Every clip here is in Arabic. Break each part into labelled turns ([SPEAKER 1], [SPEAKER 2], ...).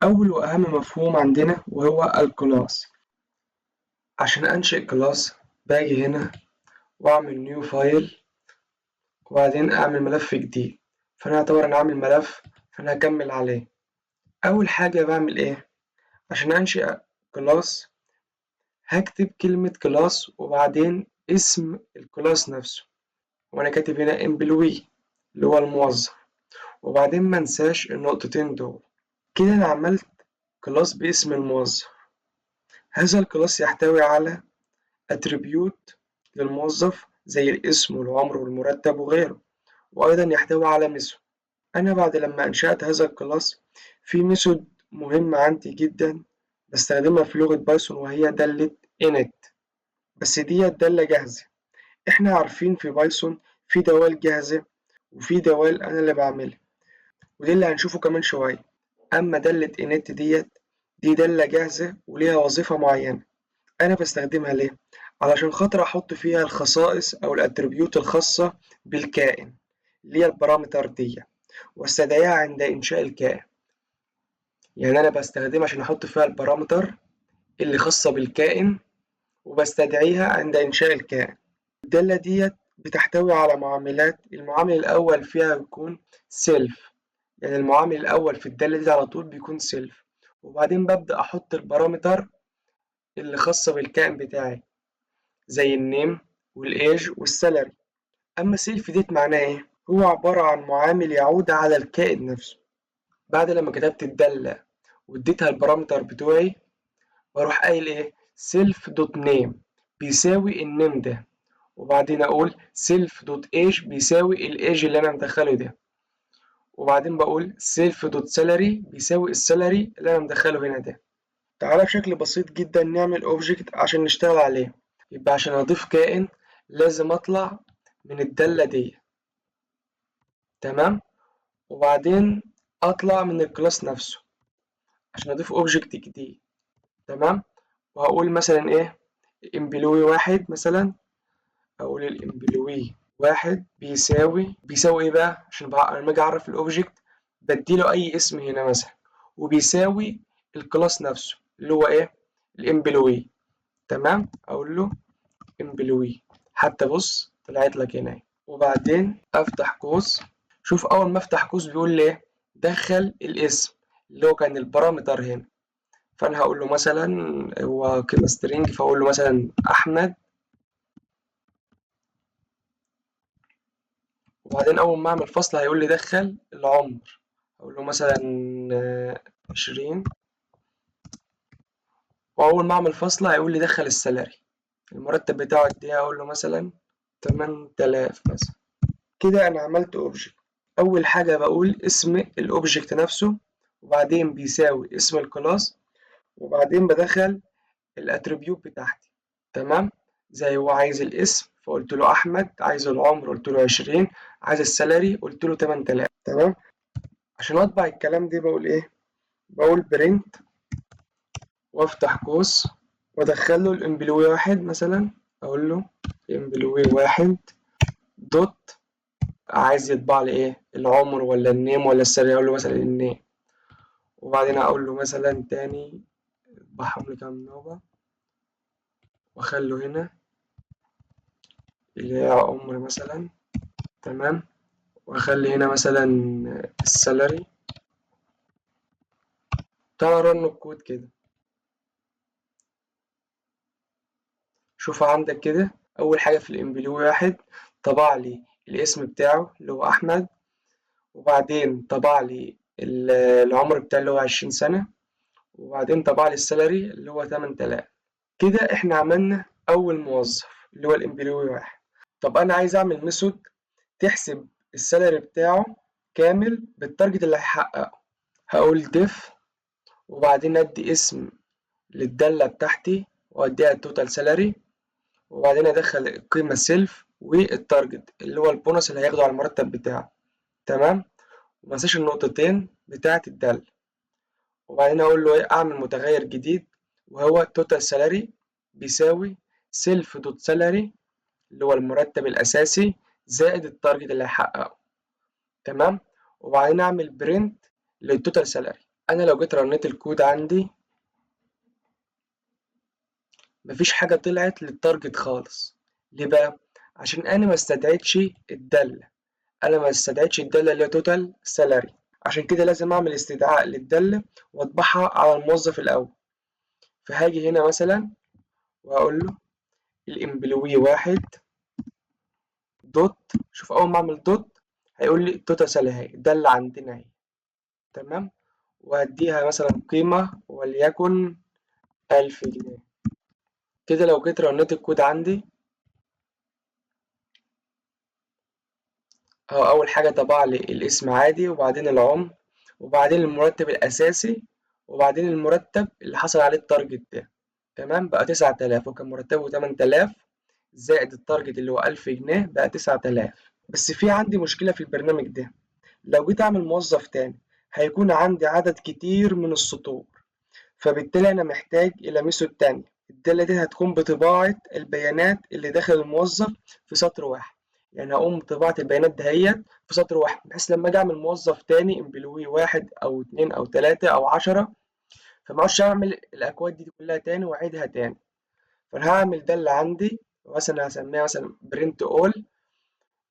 [SPEAKER 1] أول وأهم مفهوم عندنا وهو الكلاس. عشان أنشئ كلاس باجي هنا وأعمل نيو فايل وبعدين أعمل ملف جديد، فأنا أعتبر أنا عامل ملف فأنا هكمل عليه. أول حاجة بعمل إيه؟ عشان أنشئ كلاس هكتب كلمة كلاس وبعدين اسم الكلاس نفسه، وأنا كاتب هنا employee اللي هو الموظف، وبعدين منساش النقطتين دول. كده أنا عملت كلاس باسم الموظف. هذا الكلاس يحتوي على attribute للموظف زي الاسم والعمر والمرتب وغيره، وأيضا يحتوي على ميثود. أنا بعد لما أنشأت هذا الكلاس في ميثود مهمة عندي جدا بستخدمها في لغة بايثون وهي دالة init، بس دي دالة جاهزة. احنا عارفين في بايثون في دوال جاهزة وفي دوال أنا اللي بعملها، ودي اللي هنشوفه كمان شوية. أما دالة init دي دالة جاهزة وليها وظيفة معينة، أنا بستخدمها ليه؟ علشان خاطر أحط فيها الخصائص أو الأتريبيوت الخاصة بالكائن اللي هي البارامتر دي، واستدعيها عند إنشاء الكائن. يعني أنا بستخدمها عشان أحط فيها البارامتر اللي خاصة بالكائن وبستدعيها عند إنشاء الكائن. الدالة ديت بتحتوي على معاملات. المعامل الأول فيها بيكون سيلف، يعني المعامل الأول في الدالة دي على طول بيكون سيلف، وبعدين ببدأ أحط البارامتر اللي خاصة بالكائن بتاعي زي النيم والايج والسالري. اما سيلف ديت معناه ايه؟ هو عبارة عن معامل يعود على الكائن نفسه. بعد لما كتبت الدالة واديتها البارامتر بتوعي بروح قايل ايه؟ سيلف دوت نيم بيساوي النيم ده، وبعدين اقول سيلف دوت ايج بيساوي الايج اللي انا مدخله ده، وبعدين بقول سيلف دوت سالري بيساوي السالري اللي انا مدخله هنا ده. تعالى بشكل بسيط جدا نعمل اوبجكت عشان نشتغل عليه. يبقى عشان اضيف كائن لازم اطلع من الدالة دي، تمام، وبعدين اطلع من الكلاس نفسه عشان اضيف اوبجكت جديد، تمام. وهقول مثلا ايه؟ امبلوي واحد مثلا، اقول الامبلوي واحد بيساوي ايه بقى؟ عشان بقى لما اجي اعرف الاوبجكت بديله اي اسم هنا مثلا، وبيساوي الكلاس نفسه اللي هو ايه؟ الامبلوي، تمام. اقول له امبلوي، حتى بص طلعت لك هنا، وبعدين افتح قوس. شوف اول ما افتح قوس بيقول لي ايه؟ دخل الاسم اللي هو كان البارامتر هنا. فانا هقول له مثلا هو كده سترينج، فاقول له مثلا احمد، وبعدين اول ما اعمل فصل هيقول لي دخل العمر، اقول له مثلا 20، واول ما اعمل فصل هيقول لي دخل السالري المرتب بتاعه قد ايه، اقول له مثلا 8000 مثلا. كده انا عملت اوبجكت. اول حاجه بقول اسم الاوبجكت نفسه، وبعدين بيساوي اسم الكلاس، وبعدين بدخل الاتريبيوت بتاعتي، تمام. زي هو عايز الاسم فقلت له احمد، عايز العمر قلت له 20، عايز السالري قلت له 8000، تمام. عشان اطبع الكلام ده بقول ايه؟ بقول برنت وافتح قوس وادخل له الامبلوي واحد مثلا، اقول له امبلوي واحد دوت، عايز يطبع لي ايه؟ العمر ولا النيم ولا السالري؟ اقول له مثلا النيم، وبعدين اقول له مثلا تاني اطبعهم لي كام نوبة، واخليه هنا اللي هي عمر مثلا، تمام. واخلي هنا مثلا السالري. تعال رن الكود كده. شوف عندك كده اول حاجة في الامبلوي واحد طبع لي الاسم بتاعه اللي هو احمد، وبعدين طبع لي العمر بتاعه اللي هو 20 سنة، وبعدين طبع لي السالري اللي هو 8000. كده احنا عملنا اول موظف اللي هو الامبلوي واحد. طب انا عايز اعمل ميثود تحسب السالري بتاعه كامل بالتارجت اللي هيحققه. هقول ديف وبعدين ادي اسم للدالة بتاعتي واديها التوتال سالري، وبعدين ادخل القيمة سيلف والتارجت اللي هو البونص اللي هياخده على المرتب بتاعه، تمام. ومنساش النقطتين بتاعة الدالة، وبعدين اقول له ايه؟ اعمل متغير جديد وهو توتال سالري بيساوي سيلف دوت سالري اللي هو المرتب الاساسي زائد التارجت اللي هيحققه، تمام. وبعدين اعمل برنت للتوتال سالري. أنا لو جيت رنيت الكود عندي مفيش حاجة طلعت للتارجت خالص. ليه بقى؟ عشان أنا ما استدعيتش الدالة، أنا ما استدعيتش الدالة اللي هي توتال سالاري. عشان كده لازم أعمل استدعاء للدالة وأطبعها على الموظف الأول. فهاجي هنا مثلا وهقول له الإمبلوي واحد دوت. شوف أول ما أعمل دوت هيقول لي التوتال سالاري أهي، الدالة عندنا أهي. تمام. وهديها مثلا قيمة وليكن 1000 جنيه. كده لو جيت رنيت الكود عندي هو أول حاجة طبع لي الاسم عادي، وبعدين العمر، وبعدين المرتب الأساسي، وبعدين المرتب اللي حصل عليه التارجت ده. تمام، بقى 9000 وكان مرتبه 8000 زائد التارجت اللي هو 1000 جنيه بقى 9000. بس في عندي مشكلة في البرنامج ده، لو جيت أعمل موظف تاني هيكون عندي عدد كتير من السطور، فبالتالي أنا محتاج إلى ميثود تانية. الدالة دي هتكون بطباعة البيانات اللي داخل الموظف في سطر واحد. يعني هقوم بطباعة البيانات دهيت في سطر واحد، بحيث لما أجي أعمل موظف تاني امبلوي واحد أو اتنين أو تلاتة أو 10 فمعرفش أعمل الأكواد دي كلها تاني وأعيدها تاني. فأنا هعمل دالة عندي مثلا هسميها مثلا برنت أول،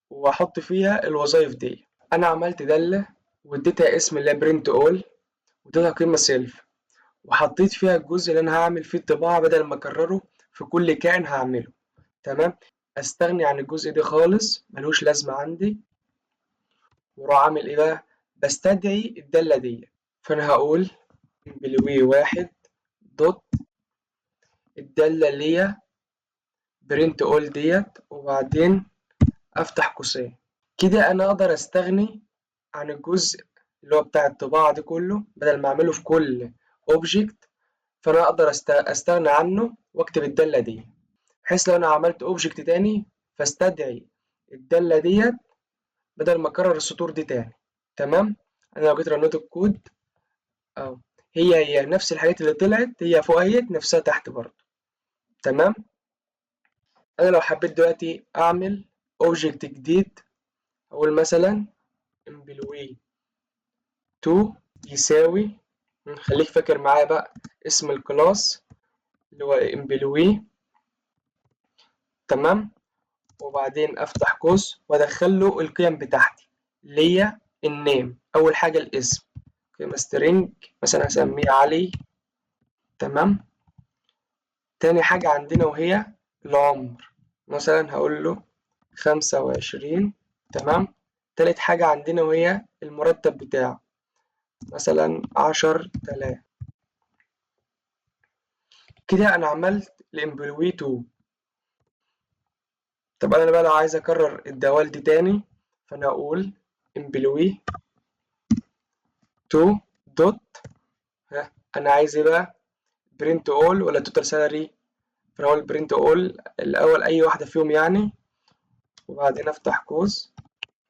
[SPEAKER 1] وأحط فيها الوظايف دي. أنا عملت دالة واديتها اسم اللي هي برنت أول، واديتها قيمة سيلف، وحطيت فيها الجزء اللي أنا هعمل فيه الطباعة بدل ما أكرره في كل كائن هعمله. تمام. أستغني عن الجزء ده خالص، ملوش لازمة عندي، وأروح عامل إيه بقى؟ بستدعي الدالة دي. فأنا هقول امبلوي واحد دوت الدالة اللي هي برنت أول ديت، وبعدين أفتح قوسين. كده أنا أقدر أستغني عن الجزء اللي هو بتاع الطباعة ده كله، بدل ما أعمله في كل أوبجكت. فأنا أقدر أستغنى عنه وأكتب الدالة دي، بحيث لو أنا عملت أوبجكت تاني فاستدعي الدالة ديت بدل ما أكرر السطور دي تاني. تمام. أنا لو جيت رنيت الكود أهو، هي نفس الحاجات اللي طلعت هي فوق اهيت نفسها تحت برضه. تمام. أنا لو حبيت دلوقتي أعمل أوبجكت جديد، أقول مثلا employee 2 يساوي، خليك فاكر معايا بقى اسم الكلاس اللي هو employee. تمام. وبعدين افتح قوس وادخل له القيم بتاعتي اللي هي النيم. اول حاجه الاسم، قيمه سترينج مثلا هسميه علي. تمام. تاني حاجه عندنا وهي العمر، مثلا هقول له 25. تمام. تالت حاجه عندنا وهي المرتب بتاعه، مثلا 10000. كده انا عملت الامبلوي 2. طب انا بقى لو عايز اكرر الدوال دي تاني، فانا اقول employee 2 دوت، ها انا عايز ايه بقى؟ برنت اول ولا توتال سالاري؟ فانا اقول برنت اول الاول اي واحده فيهم يعني، وبعدين افتح قوس.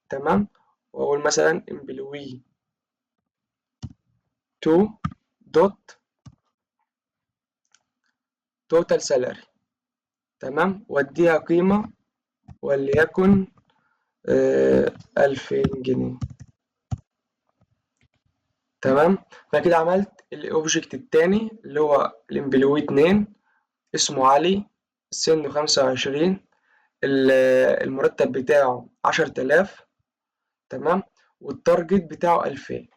[SPEAKER 1] تمام. واقول مثلا employee 2 دوت توتال سالاري. تمام. واديها قيمه وليكن 2000 جنيه. تمام. فانا كده عملت الاوبجكت التاني اللي هو الامبلوي 2، اسمه علي، سنه 25، المرتب بتاعه 10000. تمام. والتارجت بتاعه 2000.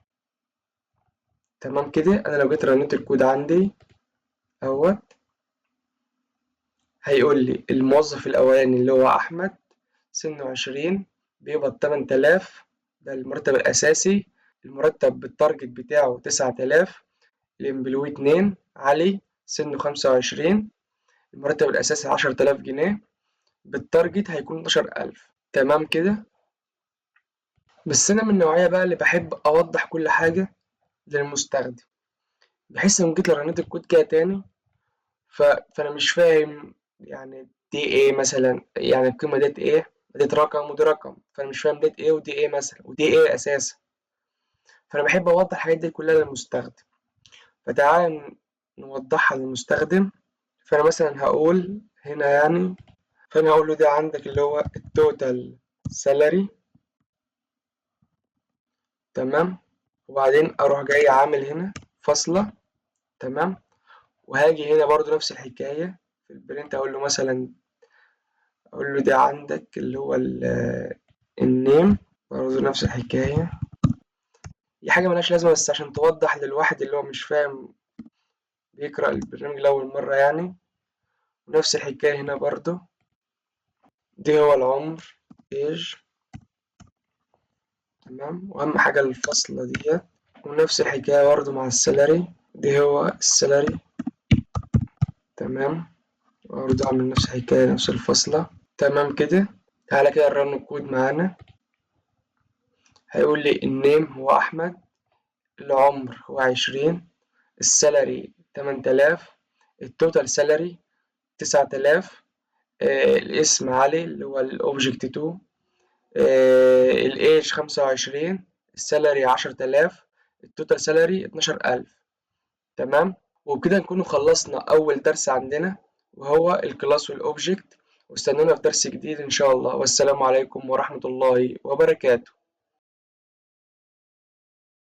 [SPEAKER 1] تمام. كده انا لو جيت رنيت الكود عندي اهوت هيقول لي الموظف الاولاني اللي هو احمد سنه 20 بيقبض 8000، ده المرتب الاساسي. المرتب بالتارجت بتاعه 9000. الامبلوي 2 علي سنه 25، المرتب الاساسي 10000 جنيه، بالتارجت هيكون 12000. تمام كده. بس انا من النوعيه بقى اللي بحب اوضح كل حاجه للمستخدم، بحيث لو جيت رنيت الكود كده تاني فانا مش فاهم يعني دي ايه مثلا، يعني القيمه ديت ايه، ديت رقم ودي رقم، فانا مش فاهم ديت ايه ودي ايه مثلا ودي ايه اساسا. فانا بحب اوضح الحاجات دي كلها للمستخدم. فتعال نوضحها للمستخدم. فانا مثلا هقول هنا يعني، فانا هقول له ده عندك اللي هو التوتال سالاري. تمام. وبعدين أروح جاي عامل هنا فاصلة. تمام. وهاجي هنا برضو نفس الحكاية في البرنت، أقول له ده عندك اللي هو النيم، برضو نفس الحكاية. دي حاجة ملهاش لازمة بس عشان توضح للواحد اللي هو مش فاهم بيقرأ البرنامج لأول مرة يعني. ونفس الحكاية هنا برضو، دي هو العمر age. تمام. وأهم حاجة الفاصلة ديت. ونفس الحكاية برضو مع السالري، دي هو السالري. تمام. برضو أعمل نفس الحكاية نفس الفاصلة. تمام كده. تعالى كده نرن الكود معانا. هيقول لي النيم هو أحمد، العمر هو 20، السالري 8000، التوتال سالري 9000، الاسم علي اللي هو الأوبجكت 2، الإيج 25، السالري 10000، التوتال سالري 12000. تمام. وبكده نكون خلصنا أول درس عندنا وهو الكلاس والأوبجكت. واستنونا في درس جديد إن شاء الله، والسلام عليكم ورحمة الله وبركاته.